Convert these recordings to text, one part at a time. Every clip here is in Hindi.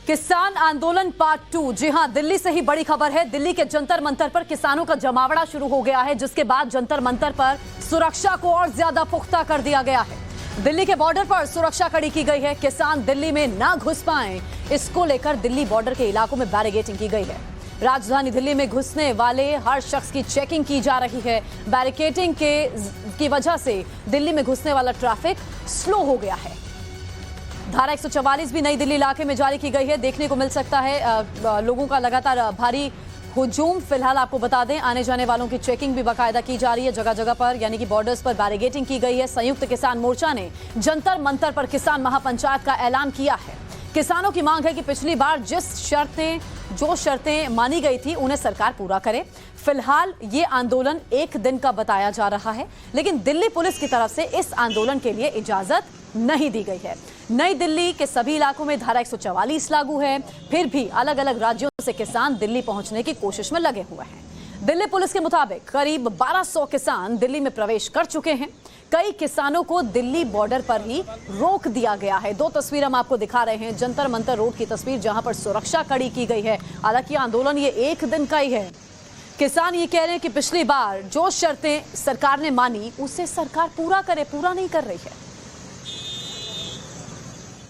किसान आंदोलन पार्ट 2। जी हां, दिल्ली से ही बड़ी खबर है। दिल्ली के जंतर मंतर पर किसानों का जमावड़ा शुरू हो गया है, जिसके बाद जंतर मंतर पर सुरक्षा को और ज्यादा पुख्ता कर दिया गया है। दिल्ली के बॉर्डर पर सुरक्षा कड़ी की गई है। किसान दिल्ली में ना घुस पाएं, इसको लेकर दिल्ली बॉर्डर के इलाकों में बैरिकेडिंग की गई है। राजधानी दिल्ली में घुसने वाले हर शख्स की चेकिंग की जा रही है। बैरिकेडिंग की वजह से दिल्ली में घुसने वाला ट्रैफिक स्लो हो गया है। धारा 144 भी नई दिल्ली इलाके में जारी की गई है। देखने को मिल सकता है लोगों का लगातार भारी हुजूम। फिलहाल आपको बता दें, आने जाने वालों की चेकिंग भी बाकायदा की जा रही है जगह जगह पर, यानी कि बॉर्डर्स पर बैरिकेडिंग की गई है। संयुक्त किसान मोर्चा ने जंतर मंतर पर किसान महापंचायत का ऐलान किया है। किसानों की मांग है कि पिछली बार जो शर्तें मानी गई थी उन्हें सरकार पूरा करे। फिलहाल ये आंदोलन 1 दिन का बताया जा रहा है, लेकिन दिल्ली पुलिस की तरफ से इस आंदोलन के लिए इजाजत नहीं दी गई है। नई दिल्ली के सभी इलाकों में धारा 144 लागू है, फिर भी अलग अलग राज्यों से किसान दिल्ली पहुंचने की कोशिश में लगे हुए हैं। दिल्ली पुलिस के मुताबिक करीब 1200 किसान दिल्ली में प्रवेश कर चुके हैं। कई किसानों को दिल्ली बॉर्डर पर ही रोक दिया गया है। 2 तस्वीर हम आपको दिखा रहे हैं। जंतर मंतर रोड की तस्वीर, जहां पर सुरक्षा कड़ी की गई है। हालांकि आंदोलन ये 1 दिन का ही है। किसान ये कह रहे हैं कि पिछली बार जो शर्तें सरकार ने मानी उसे सरकार पूरा करे, पूरा नहीं कर रही है।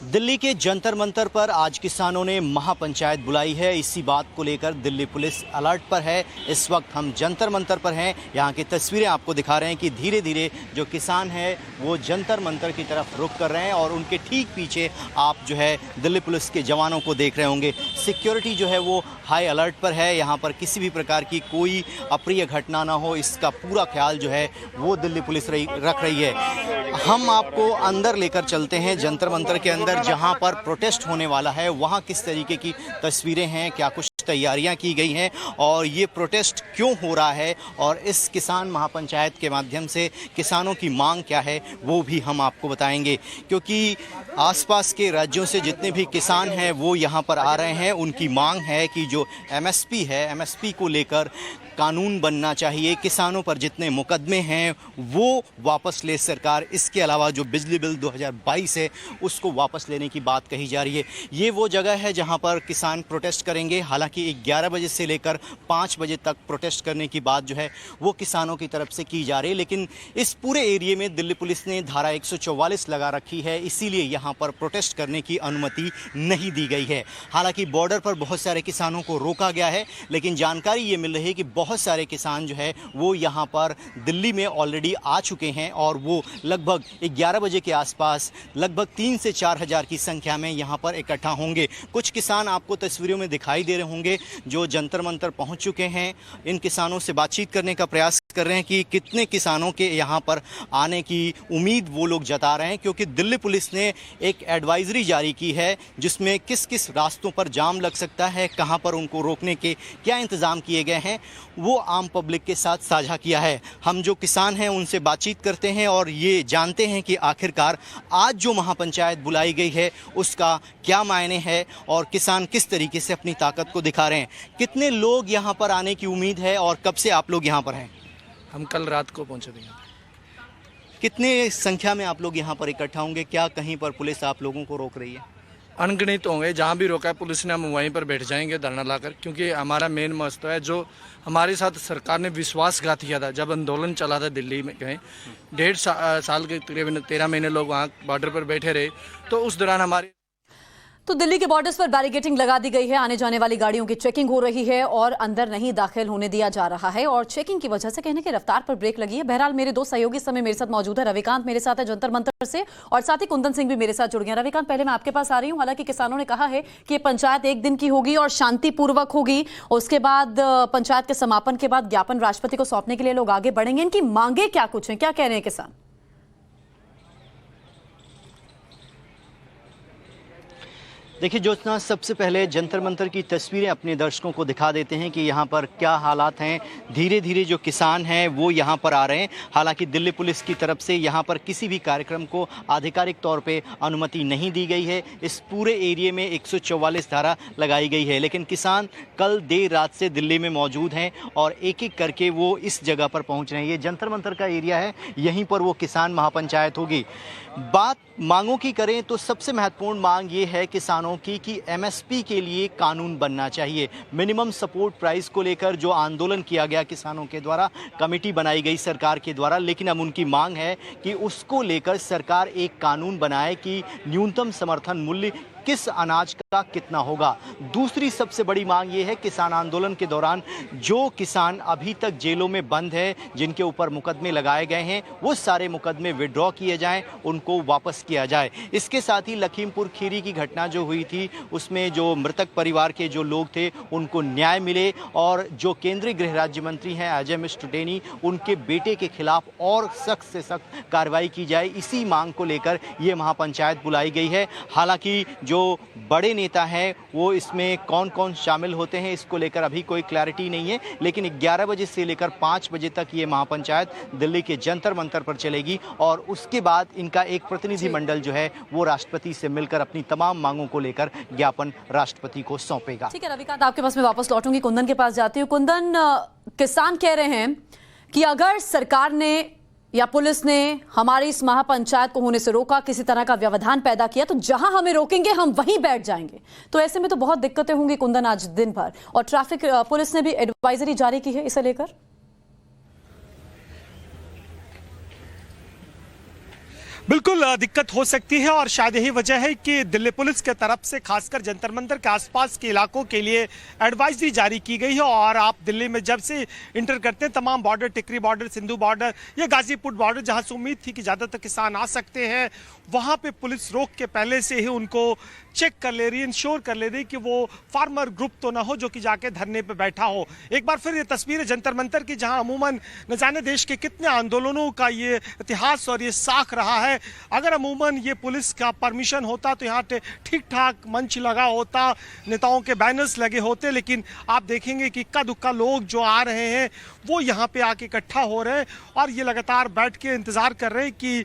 दिल्ली के जंतर मंतर पर आज किसानों ने महापंचायत बुलाई है। इसी बात को लेकर दिल्ली पुलिस अलर्ट पर है। इस वक्त हम जंतर मंतर पर हैं। यहाँ की तस्वीरें आपको दिखा रहे हैं कि धीरे धीरे जो किसान हैं वो जंतर मंतर की तरफ रुख कर रहे हैं और उनके ठीक पीछे आप जो है दिल्ली पुलिस के जवानों को देख रहे होंगे। सिक्योरिटी जो है वो हाई अलर्ट पर है। यहाँ पर किसी भी प्रकार की कोई अप्रिय घटना ना हो, इसका पूरा ख्याल जो है वो दिल्ली पुलिस रख रही है। हम आपको अंदर लेकर चलते हैं जंतर मंतर के अंदर, जहां पर प्रोटेस्ट होने वाला है। वहां किस तरीके की तस्वीरें हैं, क्या कुछ तैयारियां की गई हैं और ये प्रोटेस्ट क्यों हो रहा है और इस किसान महापंचायत के माध्यम से किसानों की मांग क्या है वो भी हम आपको बताएंगे। क्योंकि आसपास के राज्यों से जितने भी किसान हैं वो यहाँ पर आ रहे हैं। उनकी मांग है कि जो एमएसपी है, एमएसपी को लेकर कानून बनना चाहिए। किसानों पर जितने मुकदमे हैं वो वापस ले सरकार। इसके अलावा जो बिजली बिल 2022 है उसको वापस लेने की बात कही जा रही है। ये वो जगह है जहां पर किसान प्रोटेस्ट करेंगे। हालांकि 11 बजे से लेकर 5 बजे तक प्रोटेस्ट करने की बात जो है वो किसानों की तरफ से की जा रही है। लेकिन इस पूरे एरिया में दिल्ली पुलिस ने धारा 144 लगा रखी है, इसीलिए यहाँ पर प्रोटेस्ट करने की अनुमति नहीं दी गई है। हालांकि बॉर्डर पर बहुत सारे किसानों को रोका गया है, लेकिन जानकारी ये मिल रही है कि बहुत सारे किसान जो है वो यहाँ पर दिल्ली में ऑलरेडी आ चुके हैं और वो लगभग 11 बजे के आसपास लगभग 3 से 4 हज़ार की संख्या में यहाँ पर इकट्ठा होंगे। कुछ किसान आपको तस्वीरों में दिखाई दे रहे होंगे जो जंतर मंतर पहुँच चुके हैं। इन किसानों से बातचीत करने का प्रयास कर रहे हैं कि कितने किसानों के यहाँ पर आने की उम्मीद वो लोग जता रहे हैं, क्योंकि दिल्ली पुलिस ने एक एडवाइजरी जारी की है जिसमें किस किस रास्तों पर जाम लग सकता है, कहाँ पर उनको रोकने के क्या इंतज़ाम किए गए हैं, वो आम पब्लिक के साथ साझा किया है। हम जो किसान हैं उनसे बातचीत करते हैं और ये जानते हैं कि आखिरकार आज जो महापंचायत बुलाई गई है उसका क्या मायने है और किसान किस तरीके से अपनी ताकत को दिखा रहे हैं। कितने लोग यहाँ पर आने की उम्मीद है और कब से आप लोग यहाँ पर हैं? हम कल रात को पहुँचे थे। कितने संख्या में आप लोग यहाँ पर इकट्ठा होंगे? क्या कहीं पर पुलिस आप लोगों को रोक रही है? अनगिनत होंगे। जहाँ भी रोका है पुलिस ने हम वहीं पर बैठ जाएंगे धरना लाकर, क्योंकि हमारा मेन मकसद है जो हमारे साथ सरकार ने विश्वासघात किया था जब आंदोलन चला था दिल्ली में। कहीं 1.5 साल के तकरीबन 13 महीने लोग वहाँ बॉर्डर पर बैठे रहे, तो उस दौरान हमारी तो दिल्ली के बॉर्डर्स पर बैरिकेडिंग लगा दी गई है। आने जाने वाली गाड़ियों की चेकिंग हो रही है और अंदर नहीं दाखिल होने दिया जा रहा है और चेकिंग की वजह से कहने की रफ्तार पर ब्रेक लगी है। बहरहाल मेरे 2 सहयोगी इस समय मेरे साथ मौजूद है। रविकांत मेरे साथ है जंतर मंतर से और साथ ही कुंदन सिंह भी मेरे साथ जुड़ गए। रविकांत, पहले मैं आपके पास आ रही हूँ। हालांकि किसानों ने कहा है कि पंचायत 1 दिन की होगी और शांतिपूर्वक होगी। उसके बाद पंचायत के समापन के बाद ज्ञापन राष्ट्रपति को सौंपने के लिए लोग आगे बढ़ेंगे। इनकी मांगे क्या कुछ हैं, क्या कह रहे हैं किसान? देखिए ज्योत्सना, सबसे पहले जंतर मंतर की तस्वीरें अपने दर्शकों को दिखा देते हैं कि यहाँ पर क्या हालात हैं। धीरे धीरे जो किसान हैं वो यहाँ पर आ रहे हैं। हालांकि दिल्ली पुलिस की तरफ से यहाँ पर किसी भी कार्यक्रम को आधिकारिक तौर पे अनुमति नहीं दी गई है। इस पूरे एरिया में 144 धारा लगाई गई है, लेकिन किसान कल देर रात से दिल्ली में मौजूद हैं और एक एक करके वो इस जगह पर पहुँच रहे हैं। ये जंतर मंतर का एरिया है, यहीं पर वो किसान महापंचायत होगी। बात मांगों की करें तो सबसे महत्वपूर्ण मांग ये है किसानों किसानों की कि एमएसपी के लिए कानून बनना चाहिए। मिनिमम सपोर्ट प्राइस को लेकर जो आंदोलन किया गया किसानों के द्वारा, कमेटी बनाई गई सरकार के द्वारा, लेकिन अब उनकी मांग है कि उसको लेकर सरकार एक कानून बनाए कि न्यूनतम समर्थन मूल्य किस अनाज का कितना होगा। दूसरी सबसे बड़ी मांग ये है, किसान आंदोलन के दौरान जो किसान अभी तक जेलों में बंद है, जिनके ऊपर मुकदमे लगाए गए हैं, वो सारे मुकदमे विड्रॉ किए जाएं, उनको वापस किया जाए। इसके साथ ही लखीमपुर खीरी की घटना जो हुई थी, उसमें जो मृतक परिवार के जो लोग थे उनको न्याय मिले, और जो केंद्रीय गृह राज्य मंत्री हैं अजय मिश्र टेनी, उनके बेटे के खिलाफ और सख्त से सख्त कार्रवाई की जाए। इसी मांग को लेकर ये महापंचायत बुलाई गई है। हालांकि जो बड़े नेता हैं वो इसमें कौन कौन शामिल होते हैं इसको लेकर अभी कोई क्लैरिटी नहीं है, लेकिन 11 बजे से लेकर 5 बजे तक ये महापंचायत दिल्ली के जंतर मंतर पर चलेगी, और उसके बाद इनका एक प्रतिनिधिमंडल जो है वो राष्ट्रपति से मिलकर अपनी तमाम मांगों को लेकर ज्ञापन राष्ट्रपति को सौंपेगा। ठीक है रविकांत, आपके पास मैं वापस लौटूंगी, कुंदन के पास जाती हूँ। कुंदन, किसान कह रहे हैं कि अगर सरकार ने या पुलिस ने हमारी इस महापंचायत को होने से रोका, किसी तरह का व्यवधान पैदा किया, तो जहां हमें रोकेंगे हम वहीं बैठ जाएंगे। तो ऐसे में तो बहुत दिक्कतें होंगी कुंदन आज दिन भर। और ट्रैफिक पुलिस ने भी एडवाइजरी जारी की है इसे लेकर। बिल्कुल दिक्कत हो सकती है, और शायद यही वजह है कि दिल्ली पुलिस के तरफ से खासकर जंतर मंतर के आसपास के इलाकों के लिए एडवाइजरी जारी की गई है। और आप दिल्ली में जब से इंटर करते हैं, तमाम बॉर्डर, टिकरी बॉर्डर, सिंधु बॉर्डर या गाजीपुर बॉर्डर, जहां से उम्मीद थी कि ज़्यादातर किसान आ सकते हैं, वहां पे पुलिस रोक के पहले से ही उनको चेक कर ले रही है, इंश्योर कर ले रही है कि वो फार्मर ग्रुप तो ना हो जो कि जाके धरने पे बैठा हो। एक बार फिर ये तस्वीर जंतर मंतर की, जहां अमूमन न जाने देश के कितने आंदोलनों का ये इतिहास और ये साख रहा है। अगर अमूमन ये पुलिस का परमिशन होता तो यहाँ ठीक ठाक मंच लगा होता, नेताओं के बैनर्स लगे होते, लेकिन आप देखेंगे कि इक्का दुक्का लोग जो आ रहे हैं वो यहाँ पे आके इकट्ठा हो रहे हैं, और ये लगातार बैठ के इंतजार कर रहे हैं कि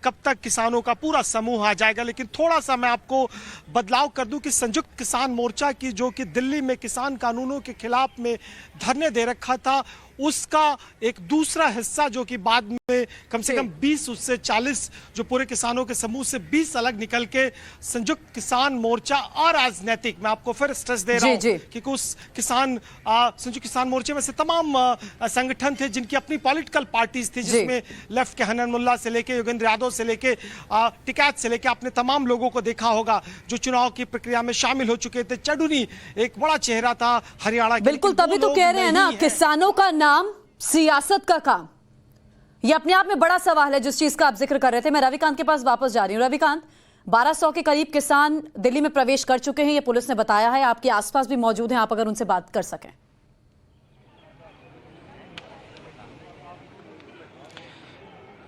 कब तक किसानों का पूरा समूह आ जाएगा। लेकिन थोड़ा सा मैं आपको बदलाव कर दूं कि संयुक्त किसान मोर्चा की, जो कि दिल्ली में किसान कानूनों के खिलाफ में धरने दे रखा था, उसका एक दूसरा हिस्सा जो कि बाद में कम से कम 20 उससे 40 जो पूरे किसानों के समूह से 20 अलग निकल के संयुक्त किसान मोर्चा अराजनैतिक, मैं आपको फिर स्ट्रेस दे रहा हूं कि कुछ किसान संयुक्त किसान मोर्चे में से तमाम संगठन थे जिनकी अपनी पॉलिटिकल पार्टीज थी, जिसमें लेफ्ट के हनन मुल्ला से लेके योगेंद्र यादव से लेके टिकैत से लेके आपने तमाम लोगों को देखा होगा जो चुनाव की प्रक्रिया में शामिल हो चुके थे। चडुनी एक बड़ा चेहरा था हरियाणा। बिल्कुल, तभी तो कह रहे हैं ना, किसानों का नाम सियासत का काम, यह अपने आप में बड़ा सवाल है जिस चीज का आप जिक्र कर रहे थे। मैं रविकांत के पास वापस जा रही हूं। रविकांत, 1200 के करीब किसान दिल्ली में प्रवेश कर चुके हैं, यह पुलिस ने बताया है, आपके आसपास भी मौजूद हैं, आप अगर उनसे बात कर सकें।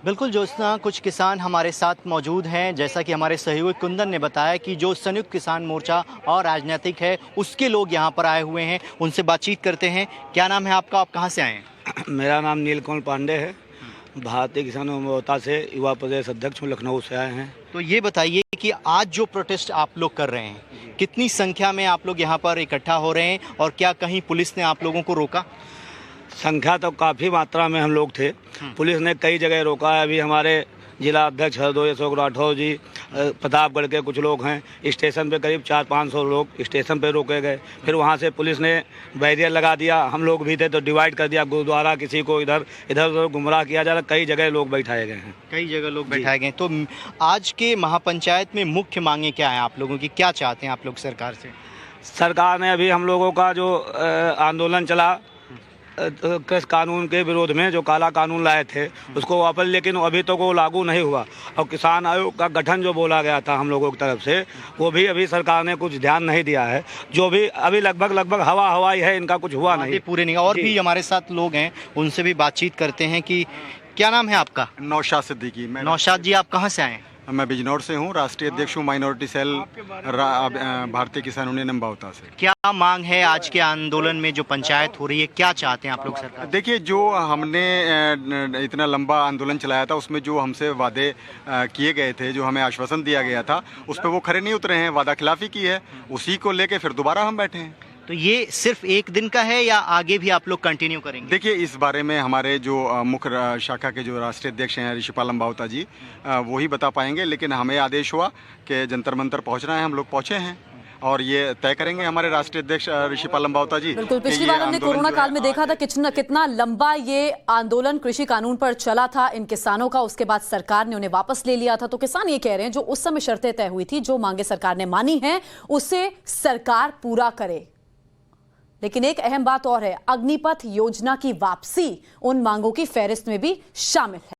बिल्कुल ज्योत्सना, कुछ किसान हमारे साथ मौजूद हैं। जैसा कि हमारे सहयोगी कुंदन ने बताया कि जो संयुक्त किसान मोर्चा और राजनीतिक है उसके लोग यहाँ पर आए हुए हैं, उनसे बातचीत करते हैं। क्या नाम है आपका, आप कहाँ से आए हैं? मेरा नाम नीलकमल पांडे है, भारतीय किसानों मोर्चा से युवा प्रदेश अध्यक्ष हूँ, लखनऊ से आए हैं। तो ये बताइए कि आज जो प्रोटेस्ट आप लोग कर रहे हैं, कितनी संख्या में आप लोग यहाँ पर इकट्ठा हो रहे हैं, और क्या कहीं पुलिस ने आप लोगों को रोका? संख्या तो काफ़ी मात्रा में हम लोग थे, पुलिस ने कई जगह रोका है। अभी हमारे जिला अध्यक्ष हरदोई अशोक राठौर जी, प्रतापगढ़ के कुछ लोग हैं, स्टेशन पे करीब 400-500 लोग स्टेशन पे रोके गए। फिर वहाँ से पुलिस ने बैरियर लगा दिया, हम लोग भी थे तो डिवाइड कर दिया गुरुद्वारा, किसी को इधर इधर गुमराह किया जा रहा, कई जगह लोग बैठाए गए हैं। कई जगह लोग बैठाए गए। तो आज के महापंचायत में मुख्य मांगे क्या है आप लोगों की, क्या चाहते हैं आप लोग सरकार से? सरकार ने अभी हम लोगों का जो आंदोलन चला कृषि कानून के विरोध में, जो काला कानून लाए थे उसको वापस, लेकिन अभी तक वो लागू नहीं हुआ। और किसान आयोग का गठन जो बोला गया था हम लोगों की तरफ से, वो भी अभी सरकार ने कुछ ध्यान नहीं दिया है। जो भी अभी लगभग हवाई है, इनका कुछ हुआ नहीं, पूरे नहीं। और भी हमारे साथ लोग हैं, उनसे भी बातचीत करते हैं। कि क्या नाम है आपका? नौशाद सिद्दीकी। नौशाद जी, आप कहाँ से आए हैं? मैं बिजनौर से हूँ, राष्ट्रीय अध्यक्ष हूँ माइनॉरिटी सेल भारतीय किसान यूनियन अम्बावता से। क्या मांग है आज के आंदोलन में जो पंचायत हो रही है, क्या चाहते हैं आप लोग सरकार? देखिए, जो हमने इतना लंबा आंदोलन चलाया था उसमें जो हमसे वादे किए गए थे, जो हमें आश्वासन दिया गया था, उस पर वो खरे नहीं उतरे हैं, वादा खिलाफी की है, उसी को लेके फिर दोबारा हम बैठे हैं। तो ये सिर्फ एक दिन का है या आगे भी आप लोग कंटिन्यू करेंगे? देखिए, इस बारे में हमारे जो मुख्य शाखा के जो राष्ट्रीय अध्यक्ष हैं ऋषिपाल अम्बावता जी, वो ही बता पाएंगे, लेकिन हमें आदेश हुआ कि जंतर मंतर पहुंचना है, हम लोग पहुंचे हैं। और ये तय करेंगे हमारे राष्ट्रीय अध्यक्ष ऋषिपाल लंबावता जी। बिल्कुल, कि पिछली ये बार हमने आंदोलन कोरोना जो काल है में देखा था कितना लंबा ये आंदोलन कृषि कानून पर चला था इन किसानों का। उसके बाद सरकार ने उन्हें वापस ले लिया था। तो किसान ये कह रहे हैं जो उस समय शर्तें तय हुई थी, जो मांगे सरकार ने मानी हैं, उसे सरकार पूरा करे। लेकिन एक अहम बात और है, अग्निपथ योजना की वापसी उन मांगों की फहरिस्त में भी शामिल है।